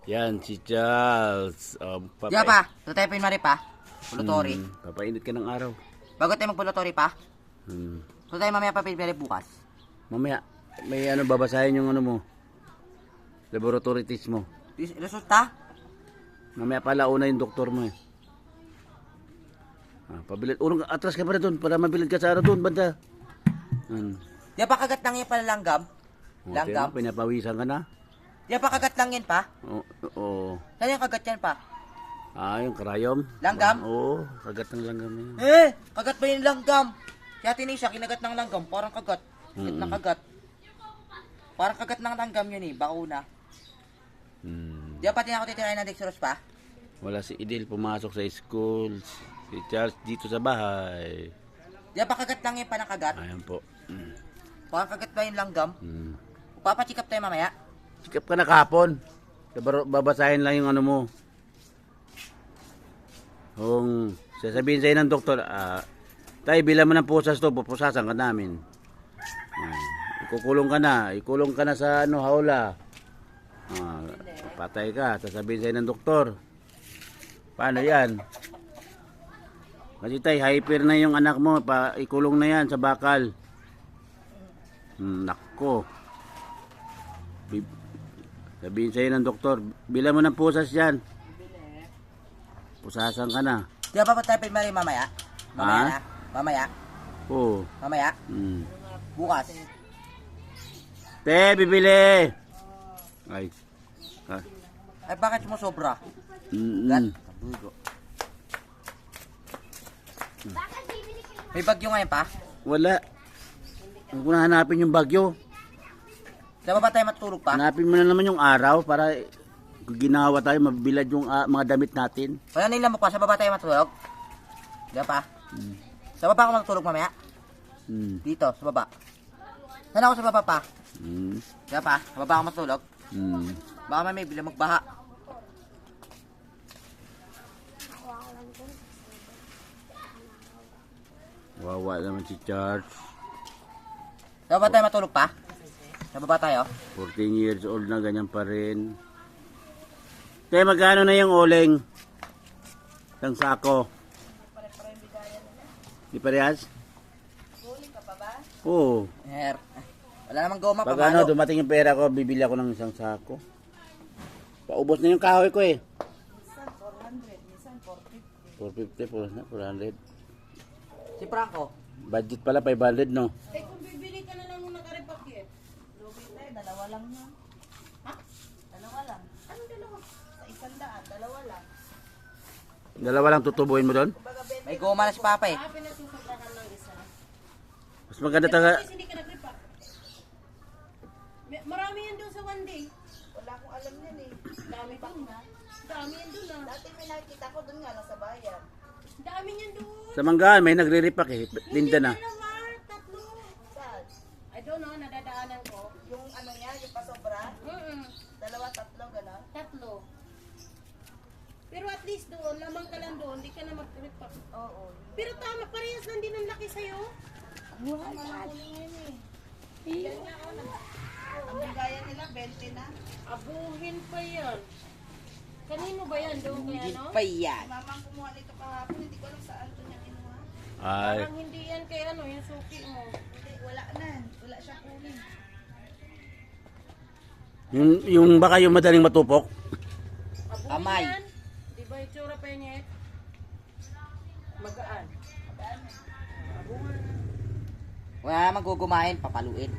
Yan, si Charles. Diyan pa, ito tayo pinmari pa. Pulutori. Papainit ka ng araw. Bago tayo magpulutori pa, Hmm. ito tayo mamaya pa pinmari bukas. Mamaya, may babasahin yung mo. Laboratory test mo. Resulta? Mamaya pala una yung doktor mo eh. Pabilit. Atras ka pa rin doon para mabilit ka sa araw doon, banda. Diyan pa kagat lang yan pala langgam. Langgam. Pinapawisan ka na. Diyan pa kagat lang yan pa. Oo. Saan yung kagat yan pa? Yung karayom. Langgam? Oo, kagat ng langgam na yun. Kagat ba yung langgam? Si Ate Nisha, kinagat ng langgam, parang kagat. Nakagat. Parang kagat ng langgam yun eh, bakuna. Diyan pa ako titirahin ng Dextrose pa? Wala si Idil pumasok sa school. Si Charles dito sa bahay. Diyan pa kagat lang yan pa ng kagat? Ayan po. Parang kagat ba yung langgam? Papacheck up tayo mamaya? Sikap ka na kapon. Babasahin lang yung mo. Kung sasabihin sa'yo ng doktor, tayo bilang mo ng pusas to, pupusasan ka namin. Ikulong ka na sa hawla. Patay ka, sasabihin sa'yo ng doktor. Paano yan? Kasi tayo, hyper na yung anak mo, ikulong na yan sa bakal. Nako. Sabihin sa'yo ng doktor, bilang mo ng pusas yan. Pusasan ka na. Di ba tayo pinmari mamaya? Mamaya na? Mamaya? Oo. Mamaya? Bukas? Te, bibili! Ay. Ay bakit mo sobra? Mm. May bagyo ngayon pa? Wala. Huwag mo na hanapin yung bagyo. Di ba tayo matulog pa? Hanapin mo na naman yung araw para ginawa tayo, mabilad yung mga damit natin. Wala nila mo pa, sa baba tayo matulog? Di ba pa? Sa baba ako matulog mamaya? Dito, sa baba. Saan ako sa baba pa? Di ba pa? Sa baba ako matulog? Baka may bila magbaha. Wawa naman si Charles. Sa baba tayo matulog pa? Sa baba tayo? 14 years old na, ganyan pa rin. Te, magkano na yung uling? Isang sako. Di parehas? Uling ka pa ba? Oo. Wala namang goma pa. Pag dumating yung pera ko, bibili ako ng isang sako. Paubos na yung kahoy ko eh. Minsan 400, minsan 450. 450, 400. Si Franco? Budget pala 500, no? Eh kung bibili ka na lang ng nakarepakit, lugi tayo, dalawa lang yan. Ha? Dalawa lang. Anong dalawa? Sa 100, dalawa lang. Dalawa lang tutubuhin mo doon? Kumbaga, May goma na si Papa eh. pinasusobrahan ng isa. Mas maganda taga... Kasi hindi ka nagrepack. Marami yan doon sa one day. Wala akong alam yan eh. Dami doon na. Dami yan doon na. Dati may nakikita ko doon nga lang sa bayan. Dami yan doon. Sa Manggaan, may nagre-repack eh. Linda na. Dalawa, tatlo. Saan? I don't know, nadadaanan ko. Yung ano niya, yung pasobra? Dalawa, tatlo, gano'n? Tatlo. Pero at least doon, lamang ka lang doon, hindi ka na mag-repack. Oo. Pero tama, parehas lang din ang laki sa'yo. Wala. Yan nga, ang bigaya nila, 20 na. Abuhin pa yan. Kanino ba yan doon kaya, no? Pa yan. Mamang kumuha nito kahapon, hindi ko alam saan ito niya kinuha. Ay. Parang hindi yan kay ano, yung suki mo. Hindi, wala na. Wala siya kunin. Yung baka yung madaling matupok. Abuhin Kamay. yan. Di ba yung tsura pa niya? Magaan. Magaan. Abuhin. Wala namang gugumain, papaluin.